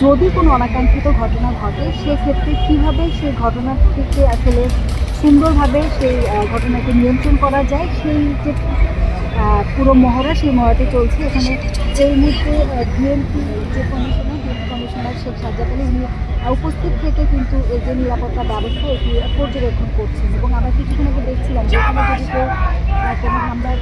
যদি কোনো অনাকাঙ্ক্ষিত ঘটনা ঘটে সেক্ষেত্রে কীভাবে সেই ঘটনা থেকে আসলে সুন্দরভাবে সেই ঘটনাকে নিয়ন্ত্রণ করা যায়, সেই যে পুরো মহড়া, সেই মহড়াটি চলছে এখানে। এই মুহূর্তে ডিএমপি যে কমিশনার শেখ সাজ্জাদ আলী উনি উপস্থিত থেকে কিন্তু এই যে নিরাপত্তা ব্যবস্থা এটি পর্যবেক্ষণ করছেন। এবং আমরা কিছুক্ষণ আগে দেখছিলাম যে এখানে যদি কেউ কোনো হামলার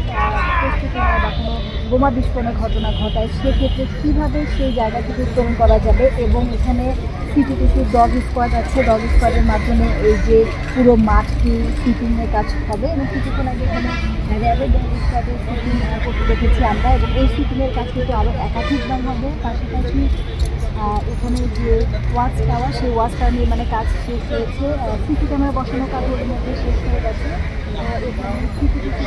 প্রস্তুতি নেয় বা কোনো বোমা বিস্ফোরণের ঘটনা ঘটায় সেক্ষেত্রে কীভাবে সেই জায়গা থেকে উত্তোলন করা যাবে। এবং এখানে সিটিটিসি ডগ স্কোয়াড আছে, ডগ স্কোয়াডের মাধ্যমে এই যে পুরো মাঠটি সিটিংয়ের কাজ হবে। এবং কিছুক্ষণ আগে এখানে র্যাবের ডগ স্কোয়াডের সিটিং করতে দেখেছি আমরা, এবং এই সিটিংয়ের কাজ কিন্তু আরও একাধিকবার হবে। পাশাপাশি এখানে যে ওয়াচ টাওয়ার, সেই ওয়াচ টাওয়ার নির্মাণের কাজ শেষ হয়েছে, সিসি ক্যামেরা বসানোর কাজ ওর মধ্যে শেষ হয়ে গেছে। এখানে সিটিটিসি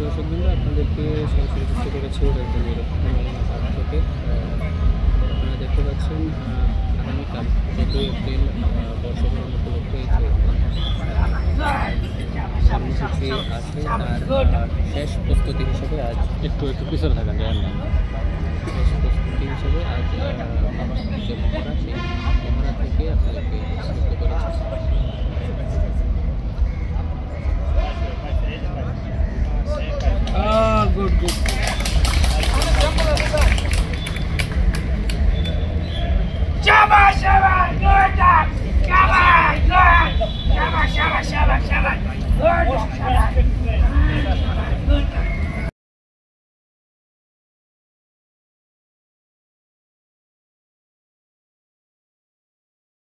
দর্শকবৃন্দ, আপনাদেরকে সরাসরি যুক্ত করেছি থেকে। আপনারা দেখতে পাচ্ছেন আগামীকাল 14 এপ্রিল বর্ষবরণ উপলক্ষে কর্মসূচি আছে, তার শেষ প্রস্তুতি হিসেবে আজ একটু পিছনে থাকেন যায় না, শেষ প্রস্তুতি হিসেবে আজ যে মহড়া, সেই মহড়া থেকে আপনাদেরকে যুক্ত করেছি। Good. Shabba, good dog. Shabba, good. Shabba. Good, Shabba.